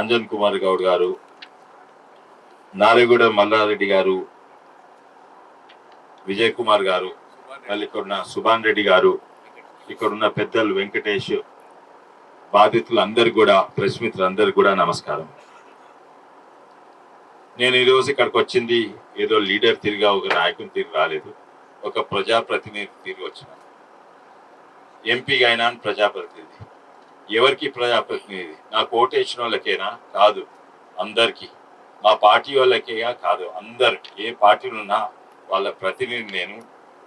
అంజన్ కుమార్ గౌడ్ గారు, నారేగూడ మల్లారెడ్డి గారు, విజయ్ కుమార్ గారు, మళ్ళీ ఇక్కడున్న సుభాన్ రెడ్డి గారు, ఇక్కడున్న పెద్దలు వెంకటేష్, బాధితులందరూ కూడా, ప్రెస్ మిత్రులందరూ కూడా నమస్కారం. నేను ఈరోజు ఇక్కడికి వచ్చింది ఏదో లీడర్ తిరిగా, ఒక నాయకుని తిరిగి రాలేదు, ఒక ప్రజాప్రతినిధి తిరిగి వచ్చిన. ఎంపీగా అయినా ప్రజాప్రతినిధి. ఎవరికి ప్రజాప్రతినిధి? నాకు ఓటేసిన వాళ్ళకేనా? కాదు, అందరికీ. మా పార్టీ వాళ్ళకేగా? కాదు, అందరు. ఏ పార్టీలు ఉన్నా వాళ్ళ ప్రతినిధి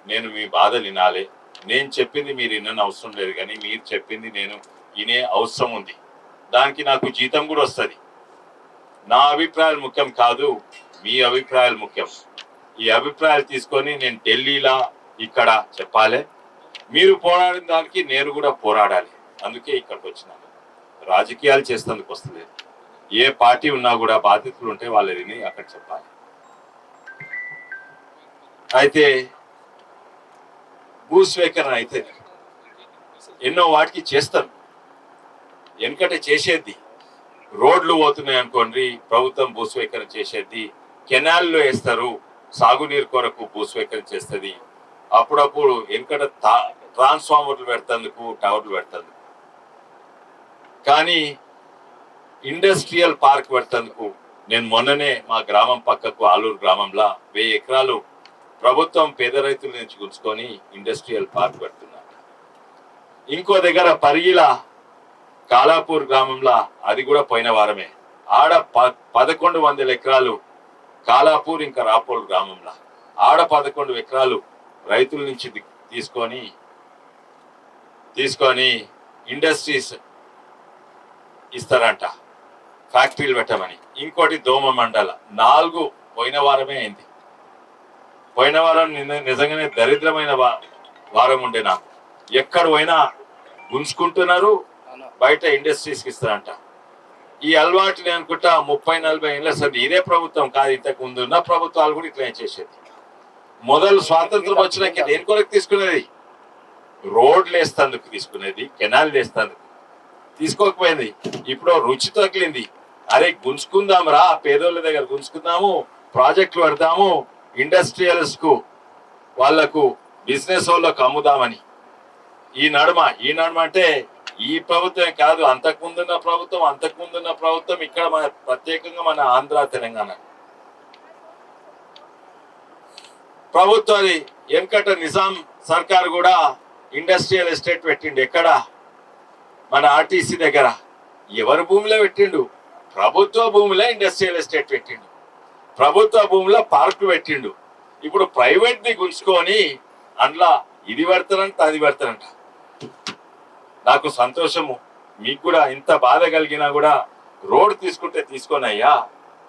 నేను మీ బాధలు వినాలి. నేను చెప్పింది మీరు వినని అవసరం లేదు, కానీ మీరు చెప్పింది నేను వినే అవసరం ఉంది. దానికి నాకు జీతం కూడా వస్తుంది. నా అభిప్రాయాలు ముఖ్యం కాదు, మీ అభిప్రాయాలు ముఖ్యం. ఈ అభిప్రాయాలు తీసుకొని నేను ఢిల్లీలో ఇక్కడ చెప్పాలి. మీరు పోరాడిన దానికి నేను కూడా పోరాడాలి. అందుకే ఇక్కడికి వచ్చినాను. రాజకీయాలు చేసేందుకు వస్తలేదు. ఏ పార్టీ ఉన్నా కూడా బాధితులు ఉంటే వాళ్ళని అక్కడ చెప్పాలి. అయితే భూస్వీకరణ అయితే ఎన్నో వాటికి చేస్తారు. ఎందుకంటే చేసేది రోడ్లు పోతున్నాయి అనుకోండి, ప్రభుత్వం భూస్వీకరణ చేసేది. కెనాల్లో వేస్తారు, సాగునీరు కొరకు భూస్వీకరణ చేస్తుంది. అప్పుడప్పుడు ఎందుకంటే ట్రాన్స్ఫార్మర్లు పెడతందుకు, టవర్లు పెడతందుకు. కానీ ఇండస్ట్రియల్ పార్క్ పెడతందుకు నేను మొన్ననే మా గ్రామం పక్కకు, ఆలూరు గ్రామంలో 1000 ఎకరాలు ప్రభుత్వం పేద రైతుల నుంచి గుంచుకొని ఇండస్ట్రియల్ పార్క్ పెడుతున్నారు. ఇంకో దగ్గర పరిగిల కాలాపూర్ గ్రామంలో, అది కూడా పోయిన వారమే, ఆడ 1100 ఎకరాలు కాలాపూర్ ఇంకా రాపోల్ గ్రామంలో, ఆడ 11 ఎకరాలు రైతుల నుంచి తీసుకొని ఇండస్ట్రీస్ ఇస్తారంట, ఫ్యాక్టరీలు పెట్టమని. ఇంకోటి దోమ మండల 4 పోయిన వారమే అయింది. పోయిన వారం నిజంగానే దరిద్రమైన వారం ఉండే నాకు. ఎక్కడ పోయినా గుంజుకుంటున్నారు, బయట ఇండస్ట్రీస్కి ఇస్తారంట. ఈ అలవాటుని అనుకుంటా 30-40 ఏళ్ళ సంది ఇదే ప్రభుత్వం కాదు, ఇంతకు ముందు ఉన్న ప్రభుత్వాలు కూడా ఇట్లా చేసేది. మొదలు స్వాతంత్రం వచ్చినాక దేని కొరకు తీసుకునేది? రోడ్లు వేస్తందుకు తీసుకునేది, కెనాల్ వేస్తందుకు తీసుకోకపోయింది. ఇప్పుడు రుచి తగిలింది. అరే గుంజుకుందాం రా, పేదోళ్ళ దగ్గర గుంజుకుందాము, ప్రాజెక్టులు పెడదాము, ఇండస్ట్రియల్స్ కు వాళ్లకు బిజినెస్ వాళ్ళకు అమ్ముదామని. ఈ నడుమ అంటే ఈ ప్రభుత్వం కాదు, అంతకుముందున్న ప్రభుత్వం ఇక్కడ మన ప్రత్యేకంగా మన ఆంధ్ర తెలంగాణ ప్రభుత్వాన్ని వెనకట నిజాం సర్కార్ కూడా ఇండస్ట్రియల్ ఎస్టేట్ పెట్టిండు. ఎక్కడ? మన ఆర్టీసీ దగ్గర. ఎవరి భూమిలో పెట్టిండు? ప్రభుత్వ భూమిలో ఇండస్ట్రియల్ ఎస్టేట్ పెట్టిండు, ప్రభుత్వ భూమిలో పార్కులు పెట్టిండు. ఇప్పుడు ప్రైవేట్ ని గుంజుకొని అందులో ఇది పెడతారంట, అది పెడతారంట. నాకు సంతోషము, మీకు కూడా ఇంత బాధ కలిగినా కూడా రోడ్ తీసుకుంటే తీసుకొని అయ్యా,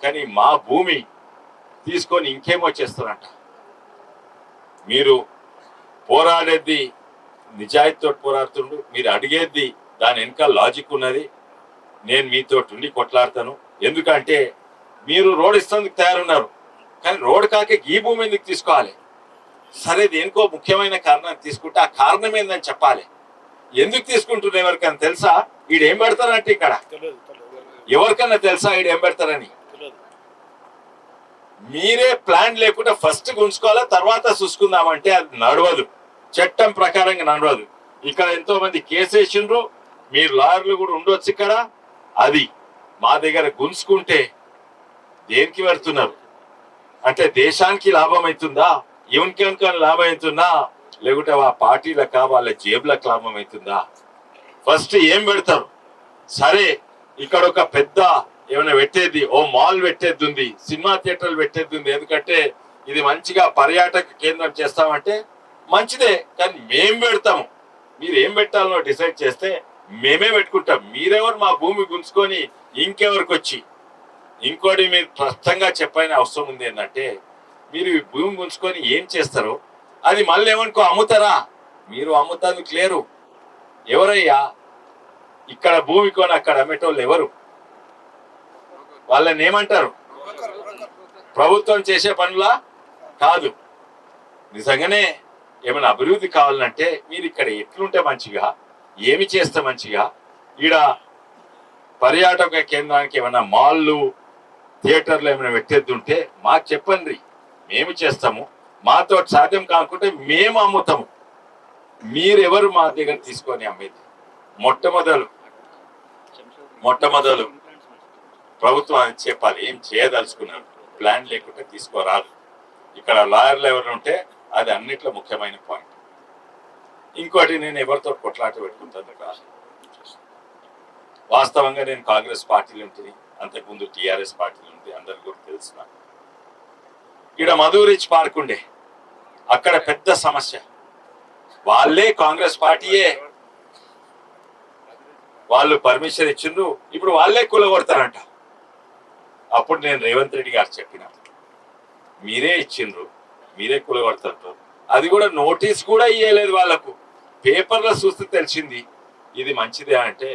కానీ మా భూమి తీసుకొని ఇంకేమో చేస్తారంట. మీరు పోరాడేది నిజాయితీతో పోరాడుతుండు, మీరు అడిగేది దాని వెనక లాజిక్ ఉన్నది. నేను మీతో ఉండి కొట్లాడతాను. ఎందుకంటే మీరు రోడ్ ఇస్తేందుకు తయారున్నారు, కానీ రోడ్ కాక ఈ భూమి ఎందుకు తీసుకోవాలి? సరే, దేనికో ముఖ్యమైన కారణం తీసుకుంటే ఆ కారణం ఏందని చెప్పాలి. ఎందుకు తీసుకుంటున్నా ఎవరికైనా తెలుసా? ఈడేం పెడతారంటే ఇక్కడ ఎవరికన్నా తెలుసా ఈడేం పెడతారని? మీరే ప్లాన్ లేకుండా ఫస్ట్ గుంజుకోవాలా, తర్వాత చూసుకుందామంటే అది నడవదు, చట్టం ప్రకారంగా నడవదు. ఇక్కడ ఎంతో మంది కేసేసిండ్రు, మీరు లాయర్లు కూడా ఉండొచ్చు ఇక్కడ. అది మా దగ్గర గుంజుకుంటే దేనికి పెడుతున్నారు అంటే దేశానికి లాభం అవుతుందా, ఎవరికైనా లాభం అవుతుందా, లేకుంటే ఆ పార్టీలకు వాళ్ళ జేబులకు లాభం అవుతుందా? ఫస్ట్ ఏం పెడతారు? సరే, ఇక్కడ ఒక పెద్ద ఏమైనా పెట్టేది, ఓ మాల్ పెట్టేది ఉంది, సినిమా థియేటర్లు పెట్టేది ఉంది. ఎందుకంటే ఇది మంచిగా పర్యాటక కేంద్రం చేస్తామంటే మంచిదే, కానీ మేం పెడతాము. మీరు ఏం పెట్టాలనో డిసైడ్ చేస్తే మేమే పెట్టుకుంటాం. మీరెవరు మా భూమి గుంజుకొని ఇంకెవరికి వచ్చి? ఇంకోటి మీరు స్పష్టంగా చెప్పని అవసరం ఉంది ఏంటంటే, మీరు ఈ భూమి గుంజుకొని ఏం చేస్తారో అది మళ్ళీ ఏమనుకో అమ్ముతారా? మీరు అమ్ముతానికి లేరు. ఎవరయ్యా ఇక్కడ భూమి కొని అక్కడ అమ్మేటోళ్ళు ఎవరు? వాళ్ళని ఏమంటారు? ప్రభుత్వం చేసే పనులా? కాదు. నిజంగానే ఏమైనా అభివృద్ధి కావాలంటే మీరు ఇక్కడ ఎట్లుంటే మంచిగా, ఏమి చేస్తే మంచిగా, ఈడ పర్యాటక కేంద్రానికి ఏమైనా మాల్లు థియేటర్లు ఏమైనా పెట్టేది ఉంటే మాకు చెప్పండి, మేము చేస్తాము. మాతో సాధ్యం కాకుంటే మేము అమ్ముతాము. మీరెవరు మా దగ్గర తీసుకొని అమ్మేది? మొట్టమొదలు ప్రభుత్వం చెప్పాలి ఏం చేయదలుచుకున్నారు. ప్లాన్ లేకుంటే తీసుకోరాదు. ఇక్కడ లాయర్లు ఎవరు ఉంటే అది అన్నిట్లో ముఖ్యమైన పాయింట్. ఇంకోటి, నేను ఎవరితో కొట్లాట పెట్టుకుంటాను కాదు. వాస్తవంగా నేను కాంగ్రెస్ పార్టీలు ఉంటుంది, అంతకుముందు టీఆర్ఎస్ పార్టీలు ఉంటుంది, అందరికి కూడా తెలుసు. ఇక్కడ మధు రిచ్ పార్క్ ఉండే, అక్కడ పెద్ద సమస్య. వాళ్ళే కాంగ్రెస్ పార్టీయే వాళ్ళు పర్మిషన్ ఇచ్చిండ్రు, ఇప్పుడు వాళ్ళే కూలగొడతారంట. అప్పుడు నేను రేవంత్ రెడ్డి గారు చెప్పిన, మీరే ఇచ్చిండ్రు, మీరే కూలగొడతారు. అది కూడా నోటీస్ కూడా ఇవ్వలేదు వాళ్ళకు. పేపర్లో చూస్తే తెలిసింది. ఇది మంచిదే అంటే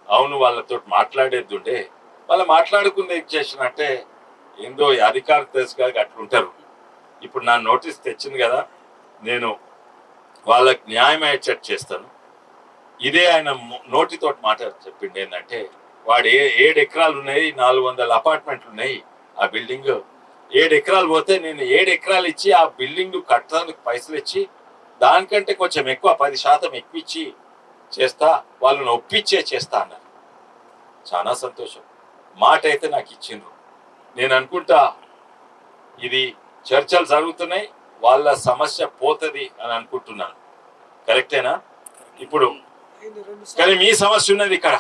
అవును, వాళ్ళతో మాట్లాడేది ఉండే, వాళ్ళు మాట్లాడుకునే చేసినట్టే ఏందో అధికారులు తెలుసు కదా అట్లుంటారు. ఇప్పుడు నా నోటీస్ తెచ్చింది కదా, నేను వాళ్ళకి న్యాయం అయ్యేటట్టు చేస్తాను. ఇదే ఆయన నోటితో మాట చెప్పింది ఏంటంటే, వాడు 7 ఎకరాలు ఉన్నాయి, 400 అపార్ట్మెంట్లు ఉన్నాయి. ఆ బిల్డింగ్ 7 ఎకరాలు పోతే నేను 7 ఎకరాలు ఇచ్చి ఆ బిల్డింగ్ కట్టడానికి పైసలు ఇచ్చి దానికంటే కొంచెం ఎక్కువ 10% ఎక్కువ ఇచ్చి చేస్తా, వాళ్ళని ఒప్పించే చేస్తా అన్నారు. చాలా సంతోషం. మాట అయితే నాకు ఇచ్చిండ్రు. నేను అనుకుంటా ఇది చర్చలు జరుగుతున్నాయి, వాళ్ళ సమస్య పోతుంది అని అనుకుంటున్నాను. కరెక్టేనా? ఇప్పుడు కానీ మీ సమస్య ఉన్నది ఇక్కడ,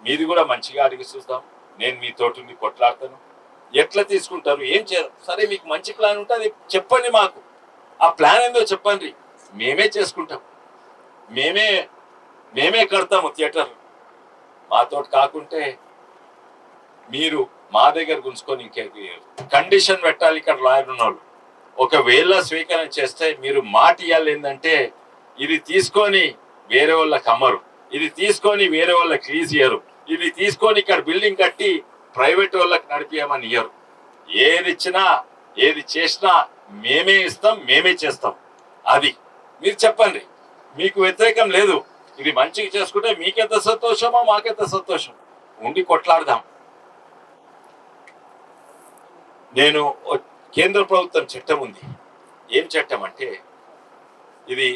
మీది కూడా మంచిగా అడిగి చూస్తాం. నేను మీతోటి కొట్లాడతాను. ఎట్లా తీసుకుంటారు, ఏం చేయాలి? సరే, మీకు మంచి ప్లాన్ ఉంటే అది చెప్పండి మాకు. ఆ ప్లాన్ ఏందో చెప్పండి, మేమే చేసుకుంటాం. మేమే కడతాము థియేటర్. మాతోటి కాకుంటే మీరు మా దగ్గర గుంచుకొని ఇంకే కండిషన్ పెట్టాలి. ఇక్కడ లాయర్ ఉన్న వాళ్ళు ఒకవేళ స్వీకరణ చేస్తే మీరు మాట ఇవ్వాలి ఏంటంటే, ఇది తీసుకొని వేరే వాళ్ళకి అమ్మరు, ఇది తీసుకొని వేరే వాళ్ళకి లీజ్ ఇయ్యరు, ఇది తీసుకొని ఇక్కడ బిల్డింగ్ కట్టి ప్రైవేట్ వాళ్ళకి నడిపియమని ఇయ్యరు. ఏది ఇచ్చినా ఏది చేసినా మేమే ఇస్తాం, మేమే చేస్తాం. అది మీరు చెప్పండి. మీకు వ్యతిరేకం లేదు. ఇది మంచిగా చేసుకుంటే మీకెంత సంతోషమో మాకెంత సంతోషం. ఉండి కొట్లాడదాం. నేను కేంద్ర ప్రభుత్వం చట్టం ఉంది. ఏం చట్టం అంటే, ఇది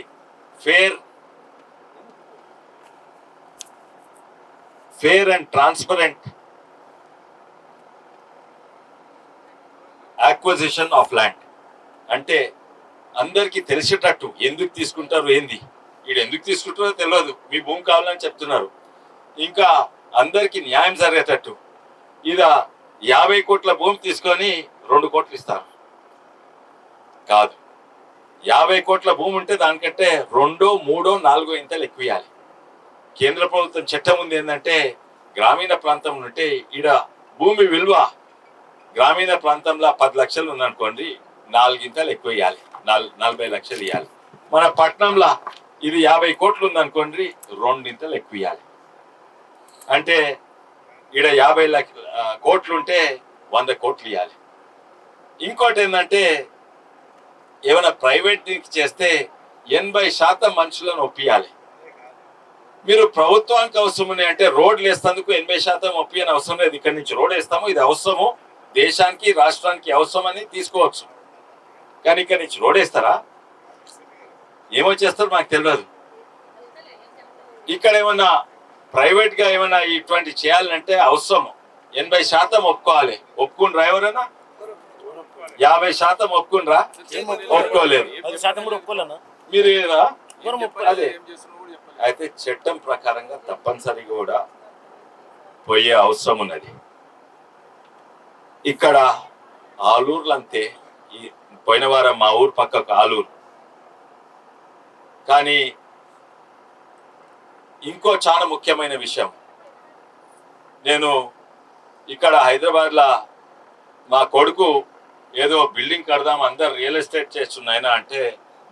fair and transparent acquisition of land. అంటే అందరికి తెలిసేటట్టు ఎందుకు తీసుకుంటారు, ఏంది వీడు ఎందుకు తీసుకుంటారో తెలియదు, మీ భూమి కావాలని చెప్తున్నారు. ఇంకా అందరికి న్యాయం జరిగేటట్టు. ఇది 50 కోట్ల భూమి తీసుకొని 2 కోట్లు ఇస్తారు కాదు. 50 కోట్ల భూమి ఉంటే దానికంటే 2, 3, 4 ఇంతలు ఎక్కువ ఇవ్వాలి. కేంద్ర ప్రభుత్వం చట్టం ఉంది ఏంటంటే, గ్రామీణ ప్రాంతం ఉంటే ఈడ భూమి విలువ గ్రామీణ ప్రాంతంలో 10 లక్షలు ఉందనుకోండి, 4 ఇంతలు ఎక్కువ ఇవ్వాలి, 40 లక్షలు ఇవ్వాలి. మన పట్టణంలో ఇది 50 కోట్లు ఉందనుకోండి, 2 ఇంతలు ఎక్కువ ఇవ్వాలి. అంటే ఈడ 50 కోట్లు ఉంటే 100 కోట్లు ఇవ్వాలి. ఇంకోటి ఏంటంటే, ఏమైనా ప్రైవేట్ చేస్తే 80% మనుషులను ఒప్పియాలి. మీరు ప్రభుత్వానికి అవసరం ఉన్నాయి అంటే రోడ్లు వేస్తేందుకు 80% ఒప్పియని అవసరం లేదు. ఇక్కడి నుంచి రోడ్ వేస్తాము, ఇది అవసరము, దేశానికి రాష్ట్రానికి అవసరం అని తీసుకోవచ్చు. కానీ ఇక్కడి నుంచి రోడ్ వేస్తారా? ఏమో చేస్తారు మాకు తెలియదు. ఇక్కడ ఏమన్నా ప్రైవేట్ గా ఏమైనా ఇటువంటి చేయాలంటే అవసరం 80% ఒప్పుకోవాలి. ఒప్పుకుండ్రా? ఎవరైనా 50% ఒప్పుకుండ్రా? ఒప్పుకోలేదు. మీరు అదే అయితే చట్టం ప్రకారంగా తప్పనిసరిగా కూడా పోయే అవసరం ఉన్నది. ఇక్కడ ఆలూరులు అంతే. ఈ పోయిన వారం మా ఊరు పక్కకు ఆలూరు. కానీ ఇంకో చాలా ముఖ్యమైన విషయం, నేను ఇక్కడ హైదరాబాద్లో మా కొడుకు ఏదో బిల్డింగ్ కడదాం, అందరు రియల్ ఎస్టేట్ చేస్తున్నాయినా అంటే,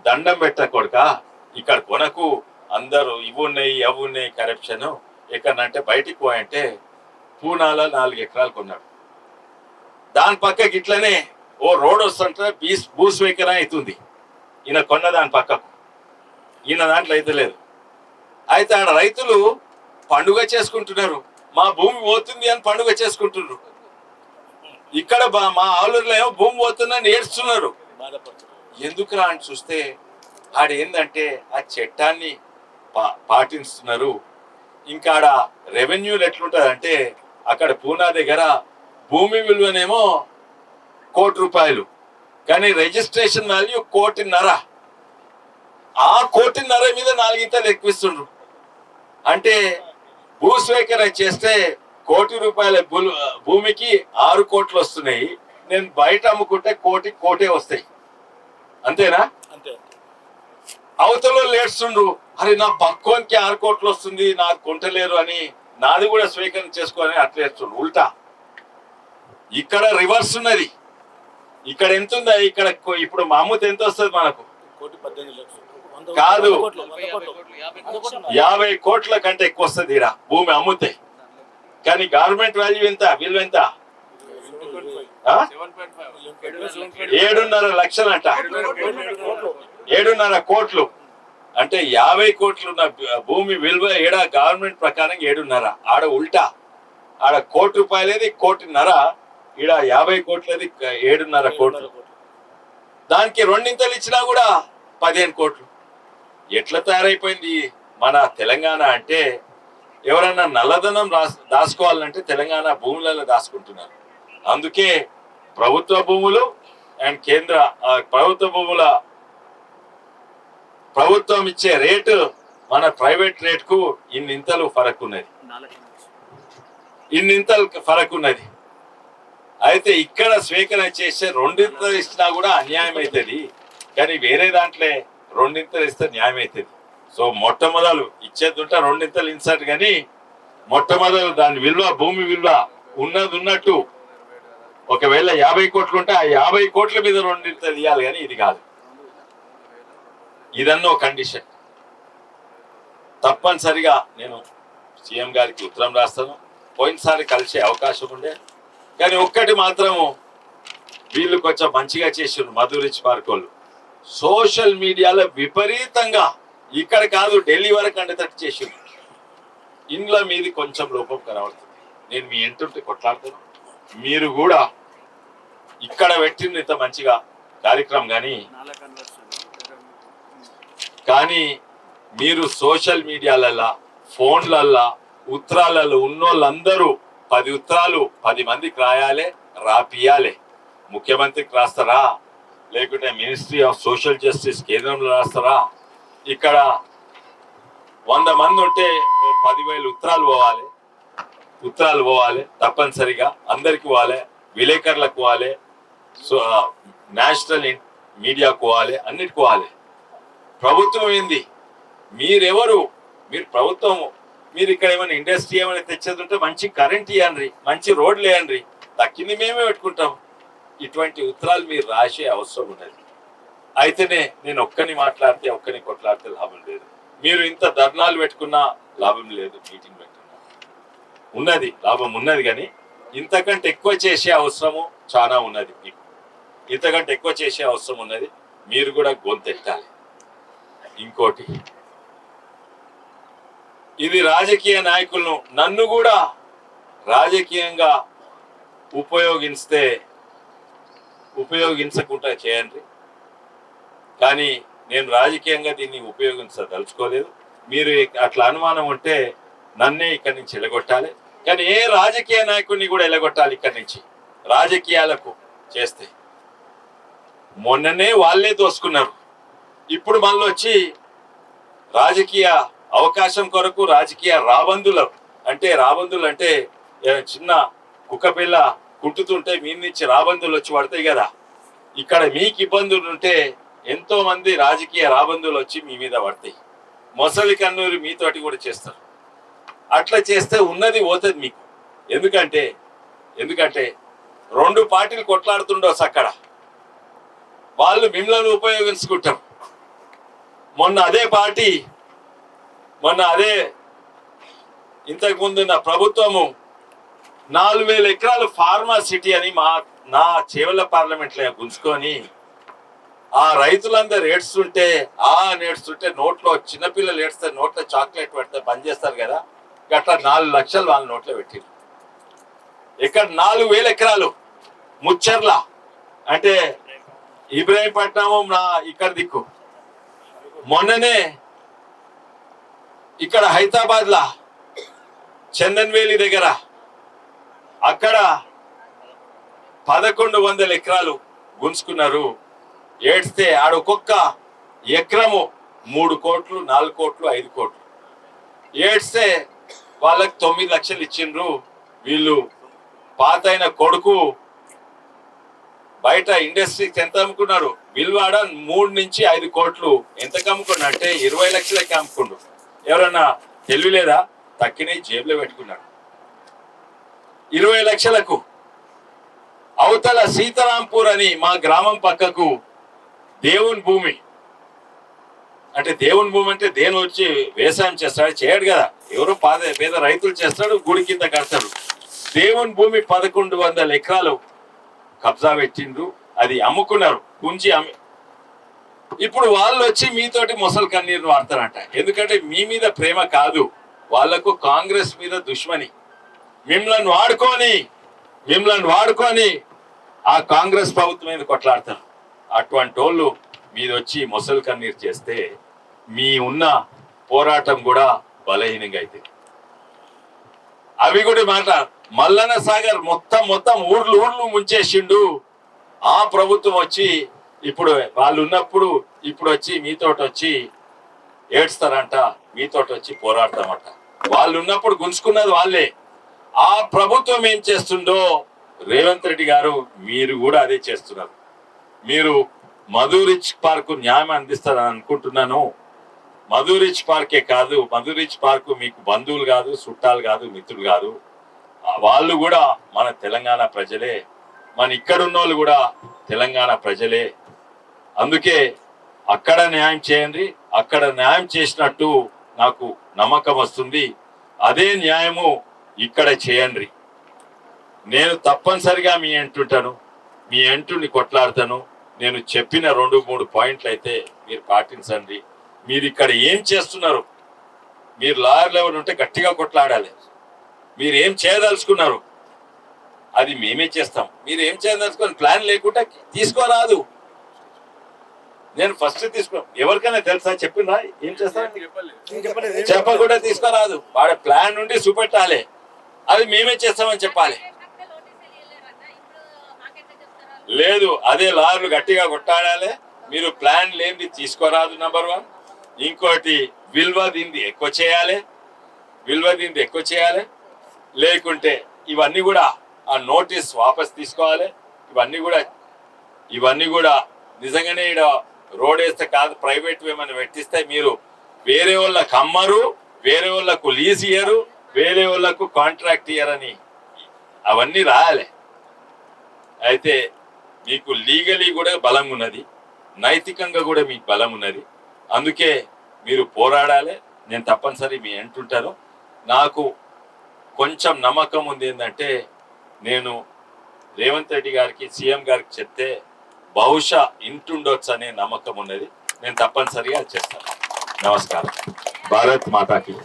దండం పెట్ట కొడుక, ఇక్కడ కొనకు, అందరూ ఇవున్నాయి అవున్నాయి కరప్షన్. ఎక్కడంటే బయటికి పోయంటే పూనాలో 4 ఎకరాలు కొన్నాడు. దాని పక్కకి ఇట్లనే ఓ రోడ్ వస్తుంటే భూస్వీకరణ అవుతుంది. ఈయన కొన్న దాని పక్కకు, ఈయన దాంట్లో అయితే లేదు. అయితే ఆడ రైతులు పండుగ చేసుకుంటున్నారు. మా భూమి పోతుంది అని పండుగ చేసుకుంటున్నారు. ఇక్కడ మా ఆవులలో ఏమో భూమి పోతుందని ఏడుస్తున్నారు. ఎందుకురా అని చూస్తే ఆడేందంటే ఆ చట్టాన్ని పాటిస్తున్నారు. ఇంకా ఆడ రెవెన్యూలు ఎట్లుంటది అంటే అక్కడ పూనా దగ్గర భూమి విలువనేమో ₹1,00,00,000 కానీ రిజిస్ట్రేషన్ వాల్యూ 1,50,00,000. ఆ 1,50,00,000 మీద 4 ఇంతలు ఎక్కువిస్తుండ్రు. అంటే భూస్వీకరణ చేస్తే ₹1,00,00,000 భూమికి 6 కోట్లు వస్తున్నాయి. నేను బయట అమ్ముకుంటే కోటే వస్తాయి. అంతేనా? అవతల లేడ్స్తుండ్రు, అరే నా పక్కోనికి 6 కోట్లు వస్తుంది, నాకు కొంటలేరు అని నాది కూడా స్వీకరణ చేసుకోని అట్లేస్తుండ్రు. ఉల్టా ఇక్కడ రివర్స్ ఉన్నది. ఇక్కడ ఎంత ఉందా? ఇక్కడ ఇప్పుడు మామూలు ఎంత వస్తుంది మనకు? కాదు, 50 కోట్ల కంటే ఎక్కువ వస్తుంది ఈడ భూమి అమ్ముతే. కానీ గవర్నమెంట్ వాల్యూ ఎంత? విలువ ఎంత? 7.5 లక్షలు అంట. 7.5 కోట్లు అంటే 50 కోట్లు ఉన్న భూమి విలువ ఏడా గవర్నమెంట్ ప్రకారం 7.5. ఆడ ఉల్టా, ఆడ ₹1,00,00,000 1,50,00,000, ఈడ 50 కోట్లది 7.5 కోట్లు. దానికి 2 ఇంతలు ఇచ్చినా కూడా 15 కోట్లు. ఎట్లా తయారైపోయింది మన తెలంగాణ అంటే? ఎవరైనా నల్లధనం దాచుకోవాలంటే తెలంగాణ భూములలో దాచుకుంటున్నారు. అందుకే ప్రభుత్వ భూములు అండ్ కేంద్ర ప్రభుత్వ భూముల ప్రభుత్వం ఇచ్చే రేటు మన ప్రైవేట్ రేట్ కు ఇన్నింతలు ఫరక్ ఉన్నది. అయితే ఇక్కడ స్వీకరణ చేసే 2 ఇంతలు ఇచ్చినా కూడా అన్యాయం అవుతుంది. కానీ వేరే దాంట్లో 2 ఇంతలు ఇస్తే న్యాయం అవుతుంది. సో మొట్టమొదలు ఇచ్చేది ఉంటే 2 ఇంతలు ఇన్సర్ట్, కానీ మొట్టమొదలు దాని విలువ, భూమి విలువ ఉన్నది ఉన్నట్టు. ఒకవేళ 50 కోట్లు ఉంటే ఆ 50 కోట్ల మీద 2 ఇంతలు ఇవ్వాలి, కానీ ఇది కాదు. ఇదన్నో కండిషన్. తప్పనిసరిగా నేను సీఎం గారికి ఉత్తరం రాస్తాను. పోయినసారి కలిసే అవకాశం ఉండే, కానీ ఒక్కటి మాత్రము వీళ్ళు కొంచెం మంచిగా చేసిండ్రు. మధురిచ్ పార్క్ వాళ్ళు సోషల్ మీడియాలో విపరీతంగా ఇక్కడ కాదు ఢిల్లీ వరకు అండేటట్టు చేసిండ్రు. ఇంట్లో మీది కొంచెం లోపం కనబడుతుంది. నేను మీ ఎంటుంటే కొట్లాడుతాను. మీరు కూడా ఇక్కడ పెట్టింది ఇంత మంచిగా కార్యక్రమం, కానీ మీరు సోషల్ మీడియాలల్లా, ఫోన్లల్లా, ఉత్తరాలలో ఉన్నోళ్ళందరూ 10 ఉత్తరాలు 10 మందికి రాపియాలి. ముఖ్యమంత్రికి రాస్తారా, లేకుంటే మినిస్ట్రీ ఆఫ్ సోషల్ జస్టిస్ కేంద్రంలో రాస్తారా? ఇక్కడ 100 మంది ఉంటే 10,000 ఉత్తరాలు పోవాలి. తప్పనిసరిగా అందరికి పోవాలి, విలేకరులకు పోవాలి, నేషనల్ మీడియాకు పోవాలి, అన్నిటికి పోవాలి. ప్రభుత్వం ఏంది? మీరెవరు? మీరు ప్రభుత్వం. మీరు ఇక్కడ ఏమైనా ఇండస్ట్రీ ఏమైనా తెచ్చేది ఉంటే మంచి కరెంట్ ఇవ్వండి, మంచి రోడ్లు వేయండి, తక్కింది మేమే పెట్టుకుంటాం. ఇటువంటి ఉత్తరాలు మీరు రాసే అవసరం ఉన్నది. అయితేనే నేను ఒక్కని మాట్లాడితే, ఒక్కని కొట్లాడితే లాభం లేదు. మీరు ఇంత ధర్నాలు పెట్టుకున్నా లాభం లేదు, మీటింగ్ పెట్టుకున్నా ఉన్నది లాభం ఉన్నది, కానీ ఇంతకంటే ఎక్కువ చేసే అవసరము చాలా ఉన్నది. మీకు ఇంతకంటే ఎక్కువ చేసే అవసరం ఉన్నది. మీరు కూడా గొంతెట్టాలి. ఇంకోటి, ఇది రాజకీయ నాయకులను, నన్ను కూడా రాజకీయంగా ఉపయోగించకుండా చేయండి, కానీ నేను రాజకీయంగా దీన్ని ఉపయోగించదలుచుకోలేదు. మీరు అట్లా అనుమానం ఉంటే నన్నే ఇక్కడి నుంచి ఎలగొట్టాలి, కానీ ఏ రాజకీయ నాయకుడిని కూడా ఎలగొట్టాలి ఇక్కడి నుంచి. రాజకీయాలకు చేస్తే మొన్ననే వాళ్ళే దోసుకున్నారు. ఇప్పుడు మళ్ళీ వచ్చి రాజకీయ అవకాశం కొరకు రాజకీయ రాబందులు అంటే చిన్న కుక్కపిల్ల కుట్టుతుంటే మీ నుంచి రాబందులు వచ్చి పడతాయి కదా. ఇక్కడ మీకు ఇబ్బందులు ఉంటే ఎంతో మంది రాజకీయ రాబందులు వచ్చి మీ మీద పడతాయి. మొసలి కన్నూరు మీతోటి కూడా చేస్తారు. అట్లా చేస్తే ఉన్నది పోతుంది మీకు. ఎందుకంటే 2 పార్టీలు కొట్లాడుతుండొచ్చు అక్కడ, వాళ్ళు మిమ్మల్ని ఉపయోగించుకుంటారు. మొన్న ఇంతకు ముందున్న ప్రభుత్వము 4,000 ఎకరాలు ఫార్మా సిటీ అని నా చేవెళ్ళ పార్లమెంట్లో గుంజుకొని ఆ రైతులందరూ ఏడ్స్తుంటే నోట్లో, చిన్నపిల్లలు ఏడ్స్తే నోట్లో చాక్లెట్ పెడితే బంద్ చేస్తారు కదా, గట్ల 4 లక్షలు వాళ్ళ నోట్లో పెట్టిండ్రు. ఇక్కడ 4,000 ఎకరాలు ముచ్చర్ల అంటే ఇబ్రాహీంపట్నం నా ఇక్కడ దిక్కు. మొన్ననే ఇక్కడ హైదరాబాద్ లా చందన్వేలి దగ్గర అక్కడ 1100 ఎకరాలు గుంజుకున్నారు. ఏడ్స్తే ఆడ ఒక్కొక్క ఎకరము 3 కోట్లు 4 కోట్లు 5 కోట్లు ఏడ్స్తే వాళ్ళకి 9 లక్షలు ఇచ్చిండ్రు. వీళ్ళు పాతైన కొడుకు బయట ఇండస్ట్రీకి ఎంత అమ్ముకున్నారు? బిల్వాడ 3 నుంచి 5 కోట్లు ఎంతకు అమ్ముకున్నా అంటే 20 లక్షలకి అమ్ముకుండు. ఎవరన్నా తెలియలేదా? తక్కినే జేబులో పెట్టుకున్నాడు. 20 లక్షలకు అవతల సీతారాంపూర్ అని మా గ్రామం పక్కకు దేవుని భూమి అంటే దేవుని భూమి అంటే దేని వచ్చి వ్యవసాయం చేస్తాడు చేయడు కదా, ఎవరో పేద రైతులు చేస్తాడు, గుడి కింద కడతాడు. దేవుని భూమి 1100 ఎకరాలు కబ్జా పెట్టిండ్రు. అది అమ్ముకున్నారు గుంజి అమ్మి. ఇప్పుడు వాళ్ళు వచ్చి మీతోటి మొసలు కన్నీరును వాడతారంట. ఎందుకంటే మీ మీద ప్రేమ కాదు, వాళ్లకు కాంగ్రెస్ మీద దుష్మని. మిమ్మల్ని వాడుకొని ఆ కాంగ్రెస్ ప్రభుత్వం మీద కొట్లాడతారు. అటువంటి వాళ్ళు మీద వచ్చి మొసలు కన్నీరు చేస్తే మీ ఉన్న పోరాటం కూడా బలహీనంగా అయితే. అవి కూడా మాట మల్లన్న సాగర్ మొత్తం ఊర్లు ముంచేసిండు. ఆ ప్రభుత్వం వచ్చి ఇప్పుడు వాళ్ళు ఉన్నప్పుడు ఇప్పుడు వచ్చి మీతోటి వచ్చి ఏడ్స్తారంట, మీతోటి వచ్చి పోరాడతామంట. వాళ్ళు ఉన్నప్పుడు గుంజుకున్నది వాళ్ళే. ఆ ప్రభుత్వం ఏం చేస్తుందో రేవంత్ రెడ్డి గారు మీరు కూడా అదే చేస్తున్నారు. మీరు మధురిచ్ పార్క్ న్యాయం అందిస్తారని అనుకుంటున్నాను. మధురిచ్ పార్కే కాదు, మధురిచ్ పార్క్ మీకు బంధువులు కాదు, చుట్టాలు కాదు, మిత్రులు కాదు. వాళ్ళు కూడా మన తెలంగాణ ప్రజలే, మన ఇక్కడున్న వాళ్ళు కూడా తెలంగాణ ప్రజలే. అందుకే అక్కడ న్యాయం చేయండి. అక్కడ న్యాయం చేసినట్టు నాకు నమ్మకం వస్తుంది. అదే న్యాయము ఇక్కడ చేయండి. నేను తప్పనిసరిగా మీ అంటుంటాను, మీ అంటుని కొట్లాడతాను. నేను చెప్పిన 2-3 పాయింట్లు అయితే మీరు పాటించండి. మీరు ఇక్కడ ఏం చేస్తున్నారు? మీరు లాయర్ లెవెల్ ఉంటే గట్టిగా కొట్లాడాలి. మీరు ఏం చేయదలుచుకున్నారు అది మేమే చేస్తాం. మీరు ఏం చేయదలుచుకుని ప్లాన్ లేకుండా తీసుకోరాదు. నేను ఫస్ట్ ఎవరికైనా తెలుసా? చెప్పినా ఏం చేస్తాను చెప్పకుండా తీసుకోరాదు. వాడి ప్లాన్ నుండి చూపెట్టాలి, అది మేమే చేస్తామని చెప్పాలి. లేదు, అదే లాయర్లు గట్టిగా కొట్టాడాలి. మీరు ప్లాన్ లేనిది తీసుకోరాదు నంబర్ 1. ఇంకోటి విలువదింది ఎక్కువ చేయాలి. లేకుంటే ఇవన్నీ కూడా ఆ నోటీస్ వాపస్ తీసుకోవాలి. ఇవన్నీ కూడా నిజంగానే ఇక్కడ రోడ్ వేస్తే కాదు, ప్రైవేట్ ఏమైనా పెట్టిస్తే మీరు వేరే వాళ్ళకు అమ్మరు, వేరే వాళ్ళకు లీజ్ ఇయ్యరు, వేరే వాళ్ళకు కాంట్రాక్ట్ ఇయ్యరని అవన్నీ రాయాలి. అయితే మీకు లీగలీ కూడా బలం ఉన్నది, నైతికంగా కూడా మీకు బలం ఉన్నది. అందుకే మీరు పోరాడాలి. నేను తప్పనిసరి మీ అంటుంటాను. నాకు కొంచెం నమ్మకం ఉంది ఏంటంటే, నేను రేవంత్ రెడ్డి గారికి సీఎం గారికి చెప్తే బహుశా ఇంటుండొచ్చు అనే నమ్మకం ఉన్నది. నేను తప్పనిసరిగా చేస్తాను. నమస్కారం. భారత్ మాతాకి.